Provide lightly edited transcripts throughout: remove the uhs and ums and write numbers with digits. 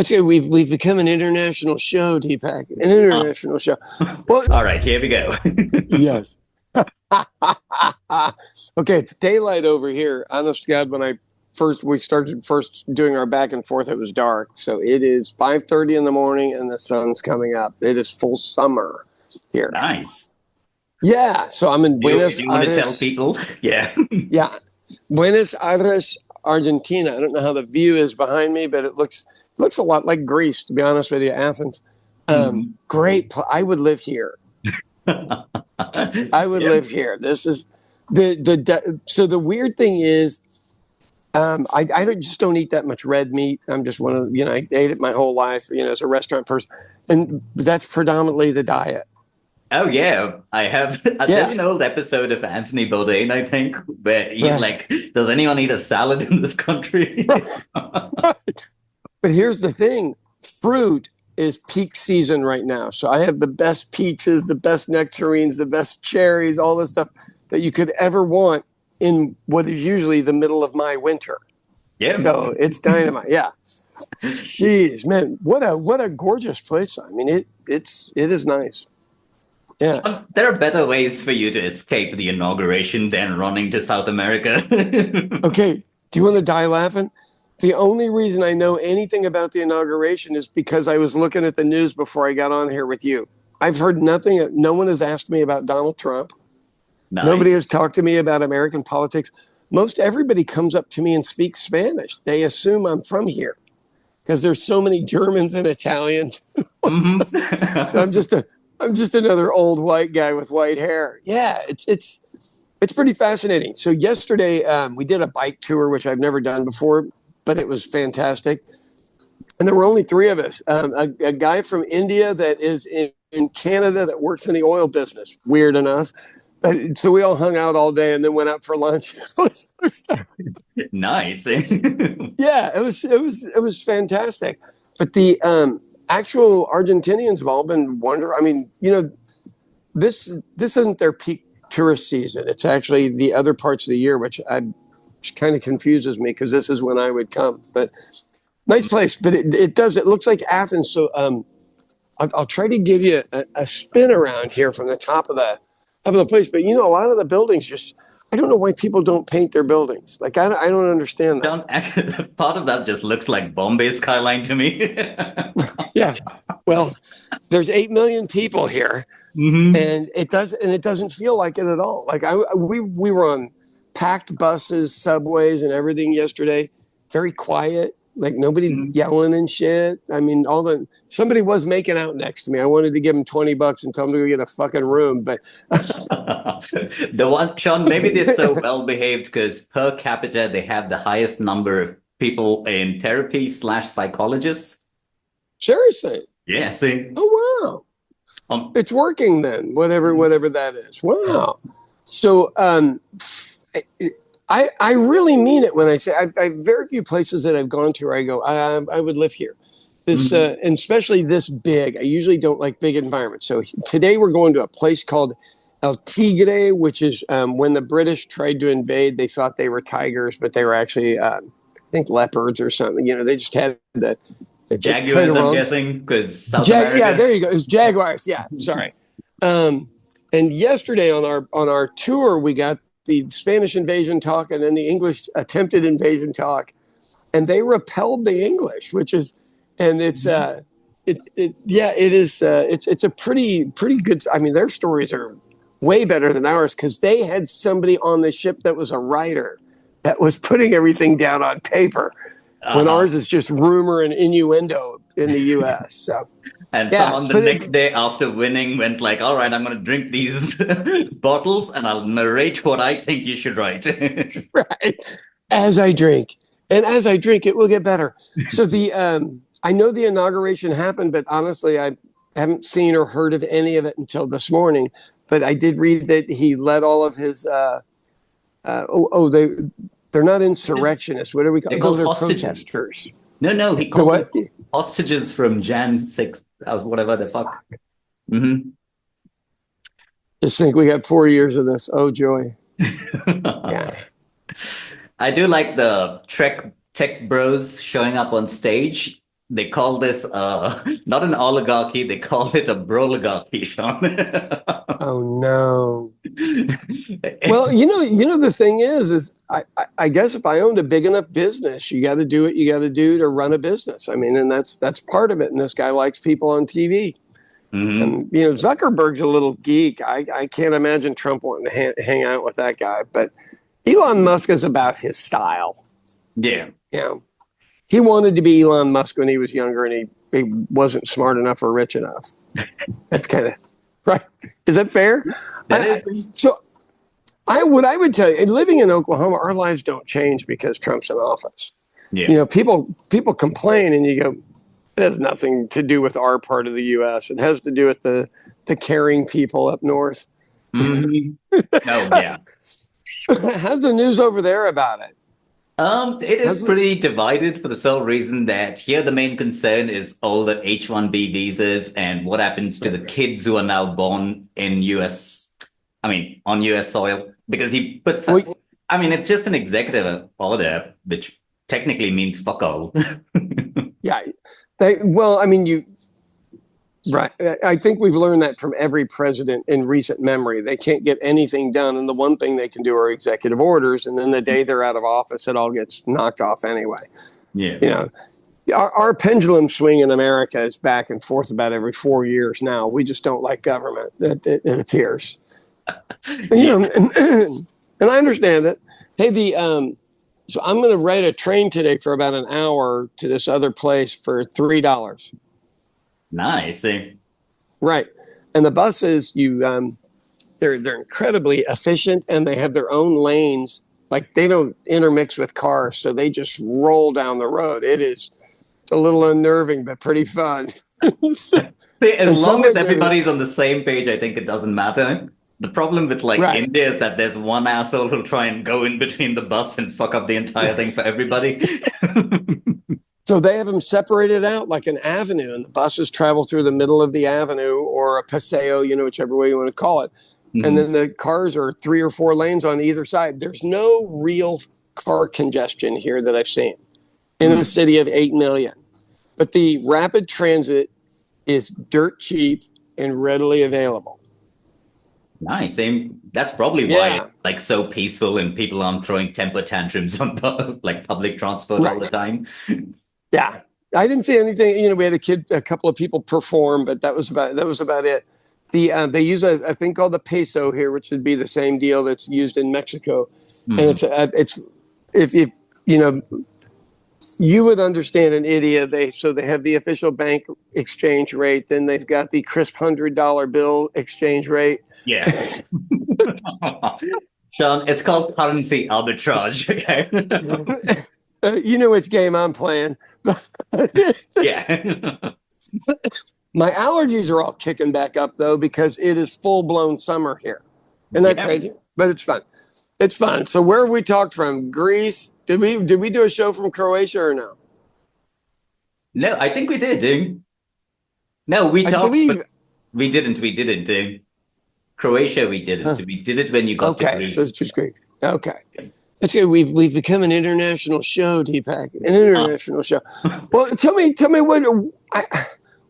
That's good. We've become an international show, Deepak. An Uh, international show. Well, all right, here we go. yes. Okay, it's daylight over here. Honest to God, when we started first doing our back and forth, it was dark. So it is 5:30 in the morning and the sun's coming up. It is full summer here. Nice. Yeah. So I'm in Do Buenos you want to tell Aires. people? Yeah. Yeah. Buenos Aires, Argentina. I don't know how the view is behind me, but it looks a lot like Greece, to be honest with you, Athens. Mhm. I would live here. I would Yeah. live here. This is so the weird thing is, just don't eat that much red meat. I'm just one of, I ate it my whole life, as a restaurant person, and that's predominantly the diet. Oh yeah, I have. There's Yeah, an old episode of Anthony Bourdain, I think, where he's right. like, "Does anyone eat a salad in this country?" Right. But here's the thing: fruit is peak season right now. So I have the best peaches, the best nectarines, the best cherries, all the stuff that you could ever want in what is usually the middle of my winter. Yeah. So it's dynamite. Yeah. Jeez, man, what a gorgeous place. I mean, it is nice. Yeah. There are better ways for you to escape the inauguration than running to South America. Okay. Do you want to die laughing? The only reason I know anything about the inauguration is because I was looking at the news before I got on here with you. I've heard nothing. No one has asked me about Donald Trump. Nobody Nice. has talked to me about American politics. Most everybody comes up to me and speaks Spanish. They assume I'm from here because there's so many Germans and Italians. Mhm. So I'm just another old white guy with white hair. Yeah, it's pretty fascinating. So yesterday we did a bike tour, which I've never done before, but it was fantastic. And there were only three of us. A guy from India that is in Canada that works in the oil business. Weird enough. So we all hung out all day and then went out for lunch. Nice. Yeah, it was fantastic. But the actual Argentinians have all been wonder. I mean, this isn't their peak tourist season. It's actually the other parts of the year, which kind of confuses me because this is when I would come. But nice place. But it looks like Athens. So I'll try to give you a spin around here from the top of the place. But a lot of the buildings just. I don't know why people don't paint their buildings. Like I don't understand that. Don't, part of that just looks like Bombay skyline to me. Yeah. Well, there's 8 million people here, Hmm. and it doesn't feel like it at all. Like we were on packed buses, subways, and everything yesterday. Very quiet, like nobody yelling and shit. I mean, somebody was making out next to me. I wanted to give him $20 and tell him to go get a fucking room, but The one, Sean, maybe they're so well behaved because per capita they have the highest number of people in therapy slash psychologists. seriously, Yeah, see. oh wow, Um, it's working then. Whatever that is. Wow. So I really mean it when I say I very few places that I've gone to where I go I would live here. This mhm. and especially this big. I usually don't like big environments. So today we're going to a place called El Tigre, which is when the British tried to invade, they thought they were tigers, but they were actually I think leopards or something. They just had the kind Jaguars, of I'm wrong. guessing, because South Yeah, America. there you go. It's Jaguars. Yeah, sorry. Um, and yesterday on our tour, we got the Spanish invasion talk and then the English attempted invasion talk, and they repelled the English, which is, and it is, it's a pretty good. I mean, their stories are way better than ours because they had somebody on the ship that was a writer that was putting everything down on paper when Uh-huh. ours is just rumor and innuendo in the U.S. So And yeah, someone the but next day after winning went like, "All right, I'm going to drink these bottles and I'll narrate what I think you should write." right as I drink, and as I drink, it will get better. So I know the inauguration happened, but honestly, I haven't seen or heard of any of it until this morning. But I did read that he led all of his. They're not insurrectionists. What do we call? They're No, called they're hostages. protesters. No, no, he The called them what? hostages from Jan 6th, whatever the fuck. Hmm. Just think we got 4 years of this. Oh joy! Yeah. I do like the Trek tech bros showing up on stage. they call this not an oligarchy, they call it a broligarchy, Sean. Oh no. Well, the thing is I guess if I owned a big enough business, you got to do what you got to do to run a business. I mean, and that's part of it. And this guy likes people on TV. Hmm. And Zuckerberg's a little geek. I can't imagine Trump wanting to hang out with that guy. But Elon Musk is about his style. Yeah. He wanted to be Elon Musk when he was younger, and he wasn't smart enough or rich enough. That's kind of right. Is that fair? That is. What I would tell you, living in Oklahoma, our lives don't change because Trump's in office. Yeah. People complain, and you go, it has nothing to do with our part of the U.S. It has to do with the caring people up north. Mhm. Oh, yeah. How's the news over there about it? It is pretty divided for the sole reason that here the main concern is all the H-1B visas and what happens to the kids who are now born in on US soil, because he puts it's just an executive order, which technically means fuck all. Yeah. Right. I think we've learned that from every president in recent memory. They can't get anything done, and the one thing they can do are executive orders, and then the day they're out of office, it all gets knocked off anyway. Yeah. Our pendulum swing in America is back and forth about every 4 years now. We just don't like government, it appears. And I understand that. Hey, so I'm going to ride a train today for about an hour to this other place for $3. Nice. Right. And the buses, they're incredibly efficient, and they have their own lanes. Like, they don't intermix with cars, so they just roll down the road. It's a little unnerving, but pretty fun. As long as everybody's on the same page, I think it doesn't matter. The problem with India is that there's one asshole who'll try and go in between the bus and fuck up the entire thing for everybody. So they have them separated out like an avenue, and the buses travel through the middle of the avenue, or a paseo, whichever way you want to call it. Mm-hmm. And then the cars are 3 or 4 lanes on either side. There's no real car congestion here that I've seen in a city of 8 million. But the rapid transit is dirt cheap and readily available. Nice. That's probably why it's so peaceful and people aren't throwing temper tantrums on public transport all the time. Yeah, I didn't see anything. We had a couple of people perform, but that was about it. They use a thing called the peso here, which would be the same deal that's used in Mexico, and it's if you would understand in India, they have the official bank exchange rate, then they've got the crisp $100 bill exchange rate. Yeah. Sean, it's called currency arbitrage. Okay. You know which game I'm playing. Yeah. My allergies are all kicking back up, though, because it is full-blown summer here. Isn't that crazy? But it's fun. It's fun. So where have we talked from? Greece? Did we do a show from Croatia or no? No, I think we did. No, we talked. But we didn't. Croatia, we didn't. Huh. We did it when you got to Greece. So it's just Greek. Okay. That's good. We've become an international show, Deepak. An international show. Well, tell me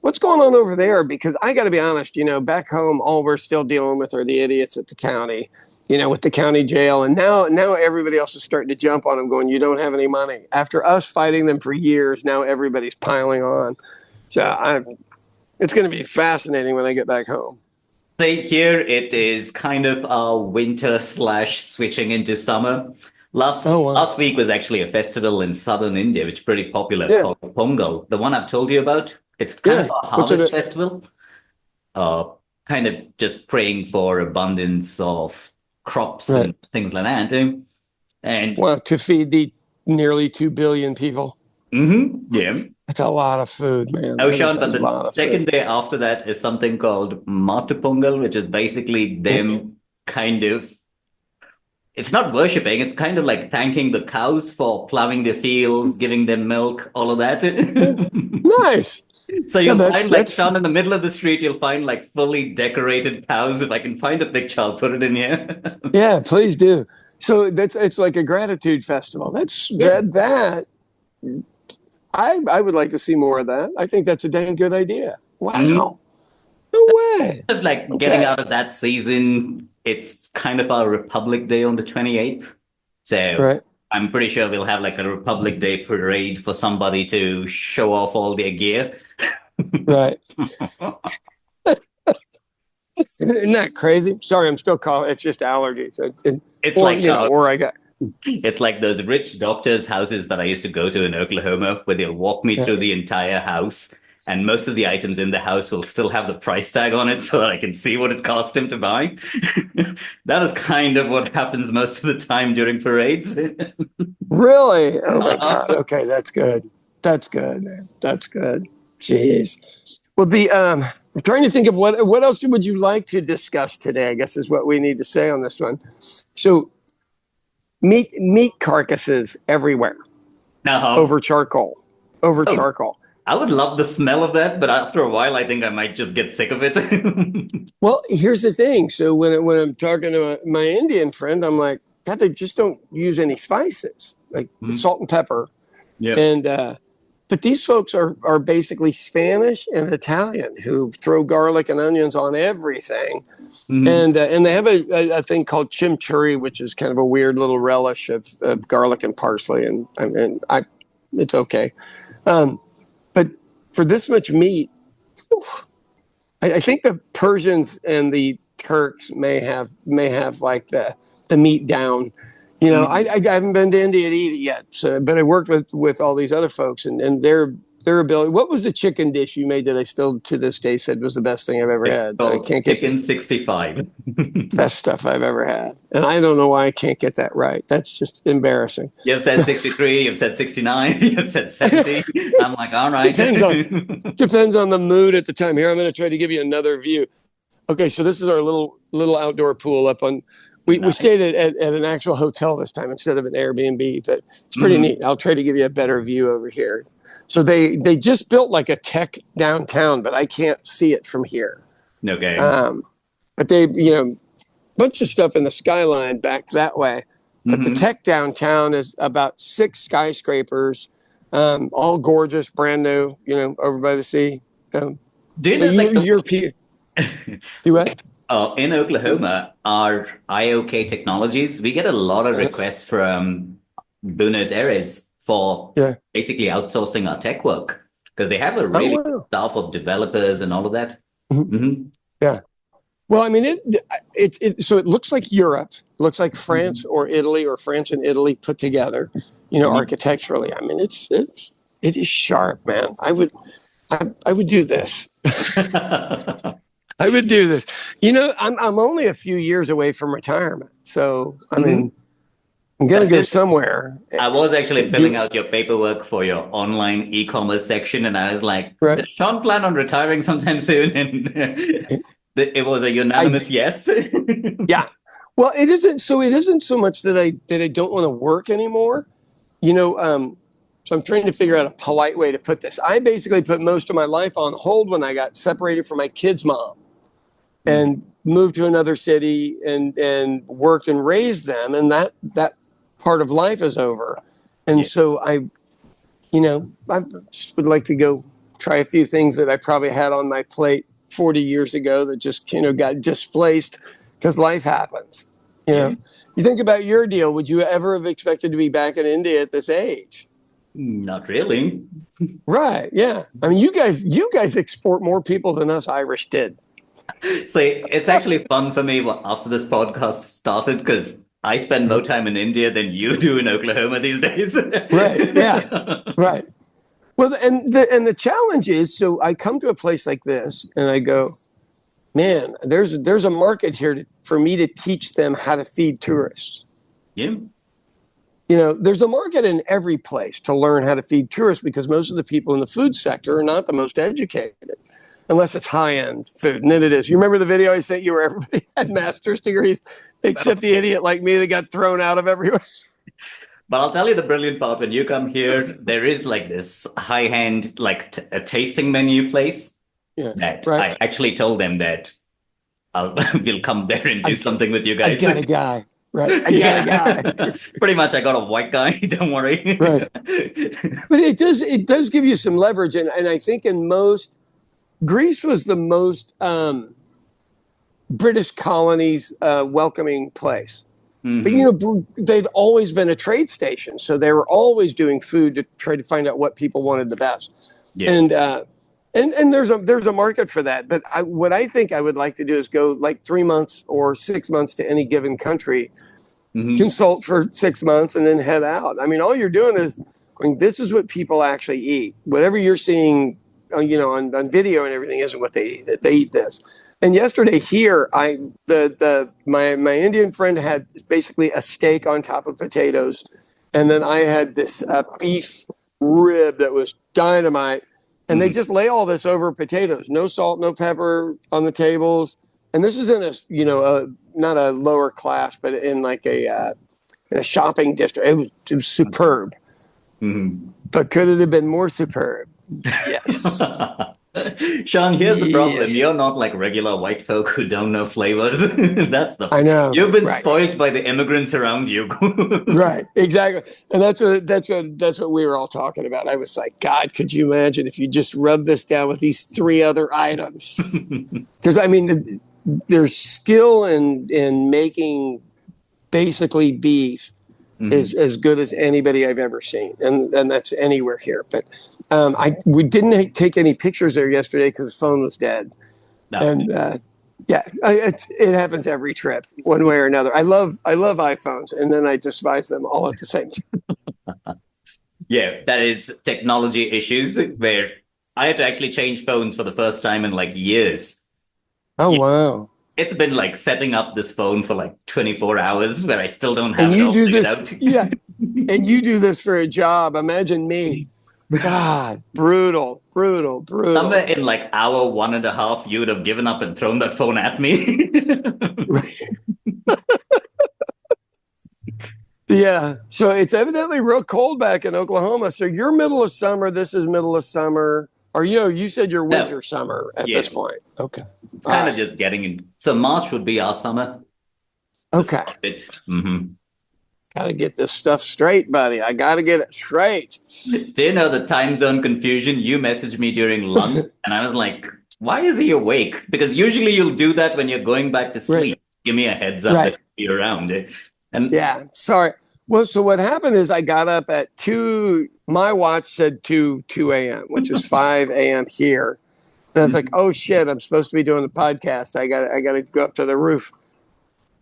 what's going on over there, because I got to be honest. Back home, all we're still dealing with are the idiots at the county. With the county jail, and now everybody else is starting to jump on them, going, "You don't have any money." After us fighting them for years, now everybody's piling on. So it's going to be fascinating when I get back home. Here it is kind of winter / switching into summer. Last week was actually a festival in southern India, which is pretty popular, called Pongal. The one I've told you about. It's kind of a harvest festival. Kind of just praying for abundance of crops and things like that. And to feed the nearly 2 billion people. Mm-hmm. Yeah. That's a lot of food, man. Oh, Sean, but the second day after that is something called Matu Pongal, which is basically them kind of, it's not worshipping, it's kind of like thanking the cows for plowing their fields, giving them milk, all of that. Nice. So you'll find Sean, in the middle of the street, you'll find fully decorated cows. If I can find a picture, I'll put it in here. Yeah, please do. So it's like a gratitude festival. I would like to see more of that. I think that's a dang good idea. Mm. Wow. No way. Like getting Okay. out of that season, it's kind of our Republic Day on the 28th. So Right. I'm pretty sure we'll have like a Republic Day parade for somebody to show off all their gear. Right. Isn't that crazy? Sorry, I'm still calling. It's just allergies. It's Or, like you know, or I got. it's like those rich doctors' houses that I used to go to in Oklahoma, where they'll walk me Yeah. through the entire house, and most of the items in the house will still have the price tag on it, so that I can see what it cost him to buy. That is kind of what happens most of the time during parades. Really? Oh my God. Okay, that's good. That's good, man. That's good. Jeez. Well, I'm trying to think of what else would you like to discuss today, I guess is what we need to say on this one. So meat carcasses everywhere Uh-huh. over charcoal. Over Oh, charcoal. I would love the smell of that, but after a while, I think I might just get sick of it. Well, here's the thing. So when I'm talking to my Indian friend, I'm like, God, they just don't use any spices, like salt and pepper. Yep. And but these folks are basically Spanish and Italian who throw garlic and onions on everything. Mhm. And they have a thing called chimichurri, which is kind of a weird little relish of garlic and parsley, and it's okay. But for this much meat, I think the Persians and the Turks may have like the meat down. You know, I haven't been to India to eat it yet, but I worked with all these other folks and their ability. What was the chicken dish you made that I still to this day said was the best thing I've ever It's had? I called can't get Chicken 65. best stuff I've ever had, and I don't know why I can't get that right. That's just embarrassing. You've said 63, you've said 69, you've said 70. I'm like, all right. Depends on the mood at the time. Here, I'm going to try to give you another view. Okay, so this is our little outdoor pool up on. We Nice. stayed at an actual hotel this time instead of an Airbnb, but it's pretty neat. I'll try to give you a better view over here. So they just built like a tech downtown, but I can't see it from here. Okay. But they bunch of stuff in the skyline back that way. But the tech downtown is about 6 skyscrapers, all gorgeous, brand new, over by the sea. Do you So know, like, European. Do what? in Oklahoma, our IOK Technologies, we get a lot of requests from Buenos Aires for basically outsourcing our tech work because they have a really good staff of developers and all of that. Yeah. Well, I mean, so it looks like Europe, looks like France or Italy, or France and Italy put together, architecturally. I mean, it is sharp, man. I would do this. I would do this. I'm only a few years away from retirement, so I mean, I'm gonna go somewhere. I was actually filling out your paperwork for your online e-commerce section, and I was like, "Does Sean plan on retiring sometime soon?" And it was a unanimous yes. Yeah. Well, it isn't. So it isn't so much that I don't want to work anymore. So I'm trying to figure out a polite way to put this. I basically put most of my life on hold when I got separated from my kid's mom and moved to another city and worked and raised them. And that part of life is over. And so I just would like to go try a few things that I probably had on my plate 40 years ago that just, got displaced because life happens. You think about your deal. Would you ever have expected to be back in India at this age? Not really. Right. Yeah. I mean, you guys export more people than us Irish did. So it's actually fun for me after this podcast started because I spend more time in India than you do in Oklahoma these days. Right. Yeah. Right. Well, and the challenge is, so I come to a place like this and I go, man, there's a market here for me to teach them how to feed tourists. Yeah. There's a market in every place to learn how to feed tourists because most of the people in the food sector are not the most educated, unless it's high-end food. And then it is. You remember the video I sent you where everybody had master's degrees, except the idiot like me that got thrown out of everywhere? But I'll tell you the brilliant part. When you come here, there is like this high-end, like a tasting menu place. Yeah, that right. I actually told them that we'll come there and do something with you guys. I got a guy. Right. I got a guy. Pretty much, I got a white guy. Don't worry. Right. But it does give you some leverage. And I think Greece was the most British colonies welcoming place. Mm-hmm. But, they've always been a trade station. So they were always doing food to try to find out what people wanted the best. Yeah. And there's a market for that. But what I think I would like to do is go like 3 months or 6 months to any given country, consult for 6 months, and then head out. I mean, all you're doing is, this is what people actually eat. Whatever you're seeing, on video and everything isn't what they eat. They eat this. And yesterday here, my Indian friend had basically a steak on top of potatoes, and then I had this beef rib that was dynamite. And they just lay all this over potatoes, no salt, no pepper on the tables. And this is in not a lower class, but in like in a shopping district. It was superb. Mm-hmm. But could it have been more superb? Yes. Sean, here's the problem. You're not like regular white folk who don't know flavors. That's the. I know. You've been spoiled by the immigrants around you. Right. Exactly. And that's what we were all talking about. I was like, God, could you imagine if you just rub this down with these 3 other items? Because there's skill in making basically beef is as good as anybody I've ever seen, and that's anywhere here. But we didn't take any pictures there yesterday because the phone was dead. No. And it happens every trip, one way or another. I love iPhones, and then I despise them all at the same time. Yeah, that is technology issues where I had to actually change phones for the first time in like years. Oh, wow. It's been like setting up this phone for like 24 hours where I still don't have it all figured out. Yeah. And you do this for a job. Imagine me. God, brutal. Somewhere in like hour 1.5, you would have given up and thrown that phone at me. Yeah. So it's evidently real cold back in Oklahoma. So you're middle of summer. This is middle of summer. Or, you said you're winter summer at this point. Okay. It's kind of just getting in. So March would be our summer. Okay. Got to get this stuff straight, buddy. I got to get it straight. Do you know the time zone confusion? You messaged me during lunch, and I was like, why is he awake? Because usually you'll do that when you're going back to sleep. Right. Give me a heads up that you're around. And yeah, sorry. Well, so what happened is I got up at 2. My watch said 2 a.m., which is 5 a.m. here. And I was like, oh, shit, I'm supposed to be doing the podcast. I got to go up to the roof.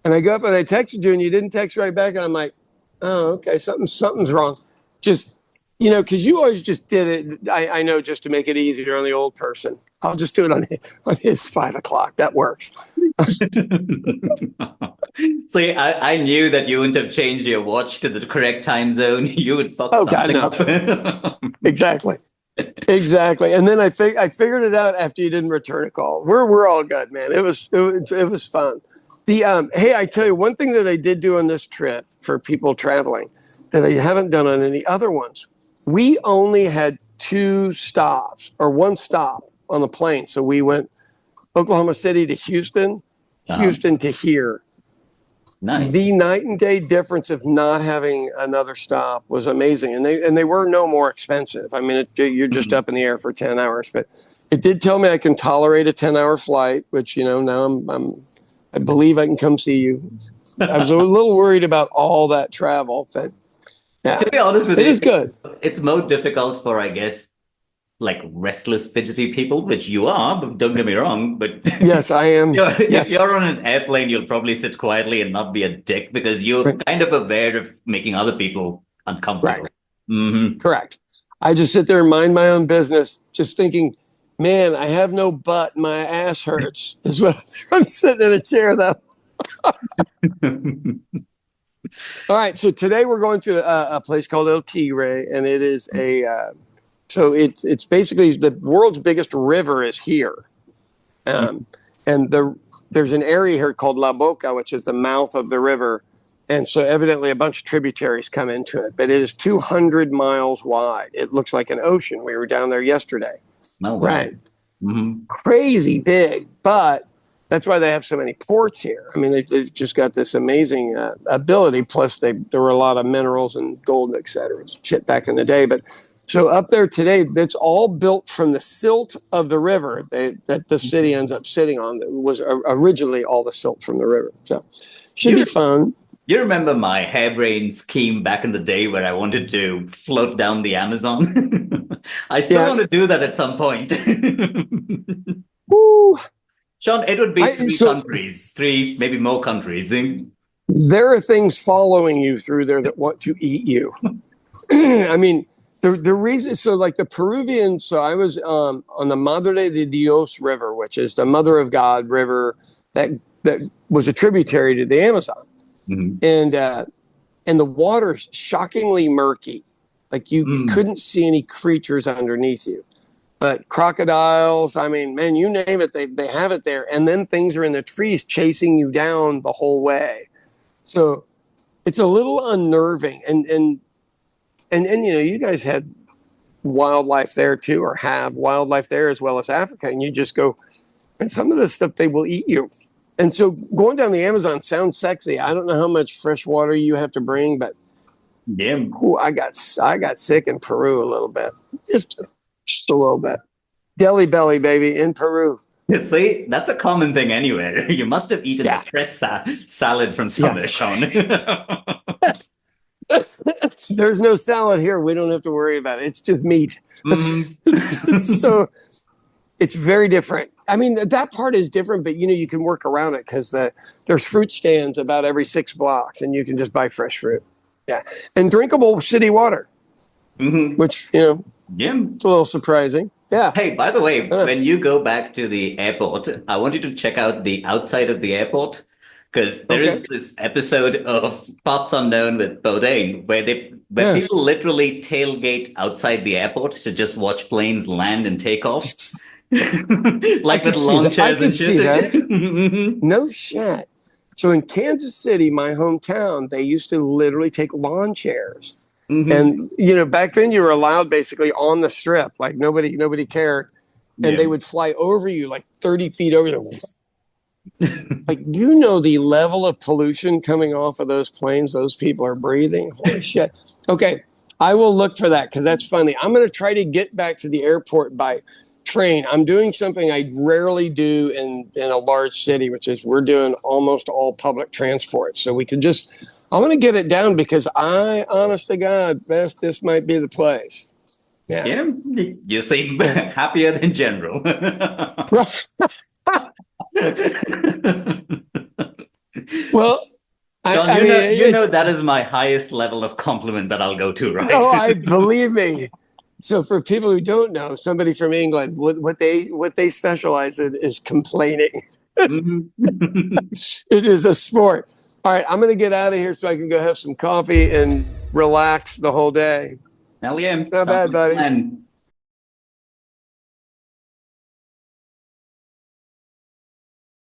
And I go up and I texted you, and you didn't text right back. And I'm like, oh, okay, something's wrong. Just, because you always just did it, I know, just to make it easier on the old person. I'll just do it on his 5 o'clock. That works. See, I knew that you wouldn't have changed your watch to the correct time zone. You would fuck something up. Exactly. And then I figured it out after you didn't return a call. We're all good, man. It was fun. Hey, I tell you, one thing that I did do on this trip for people traveling that I haven't done on any other ones, we only had 2 stops or 1 stop on the plane. So we went Oklahoma City to Houston, Houston to here. Nice. The night and day difference of not having another stop was amazing, and they were no more expensive. I mean, you're just up in the air for 10 hours, but it did tell me I can tolerate a 10-hour flight, which now I believe I can come see you. I was a little worried about all that travel, but yeah, to be honest with you, it is good. It's more difficult for, I guess, like restless, fidgety people, which you are, but don't get me wrong. But yes, I am. If you're on an airplane, you'll probably sit quietly and not be a dick because you're kind of aware of making other people uncomfortable. Right. Mm-hmm. Correct. I just sit there and mind my own business, just thinking, man, I have no butt. My ass hurts. Is what I'm sitting in a chair though. All right. So today we're going to a place called El Tigre, and it is so it's basically the world's biggest river is here. And there's an area here called La Boca, which is the mouth of the river. And so evidently a bunch of tributaries come into it, but it is 200 miles wide. It looks like an ocean. We were down there yesterday. Oh, wow. Right. Mm-hmm. Crazy big, but That's why they have so many ports here. I mean, they've just got this amazing ability. Plus, there were a lot of minerals and gold, et cetera, shit back in the day. But so up there today, that's all built from the silt of the river that the city ends up sitting on. That was originally all the silt from the river. So should be fun. You remember my harebrained scheme back in the day where I wanted to float down the Amazon? I still want to do that at some point. Woo. Sean, it would be three, maybe more countries. There are things following you through there that want to eat you. I mean, the reason, so like the Peruvians, so I was on the Madre de Dios River, which is the Mother of God river that was a tributary to the Amazon. Mm-hmm. And the water's shockingly murky. Like you couldn't see any creatures underneath you. But crocodiles, I mean, man, you name it, they have it there. And then things are in the trees chasing you down the whole way. So it's a little unnerving. And you know, you guys had wildlife there too, or have wildlife there as well as Africa. And you just go, and some of this stuff, they will eat you. And so going down the Amazon sounds sexy. I don't know how much fresh water you have to bring, but ooh, I got sick in Peru a little bit. Just a little bit. Deli belly, baby, in Peru. You see, that's a common thing anywhere. You must have eaten a fresh salad from somewhere, Sean. There's no salad here. We don't have to worry about it. It's just meat. So it's very different. I mean, that part is different, but, you know, you can work around it because there's fruit stands about every 6 blocks, and you can just buy fresh fruit. Yeah. And drinkable city water, which, you know, it's a little surprising. Yeah. Hey, by the way, when you go back to the airport, I want you to check out the outside of the airport, because there is this episode of Parts Unknown with Bourdain where people literally tailgate outside the airport to just watch planes land and take off. Like with lawn chairs and shit. No shit. So in Kansas City, my hometown, they used to literally take lawn chairs. And, you know, back then you were allowed basically on the strip, like nobody cared. And they would fly over you like 30 feet over you. Like, do you know the level of pollution coming off of those planes those people are breathing? Holy shit. Okay, I will look for that because that's funny. I'm going to try to get back to the airport by train. I'm doing something I rarely do in a large city, which is we're doing almost all public transport. So we could just... I want to get it down because honest to God, this might be the place. Yeah, you seem happier than general. Well, John, you know that is my highest level of compliment that I'll go to, right? Oh, I believe me. So for people who don't know, somebody from England, what they specialize in is complaining. It is a sport. All right, I'm going to get out of here so I can go have some coffee and relax the whole day. Hell yeah. Not bad, buddy.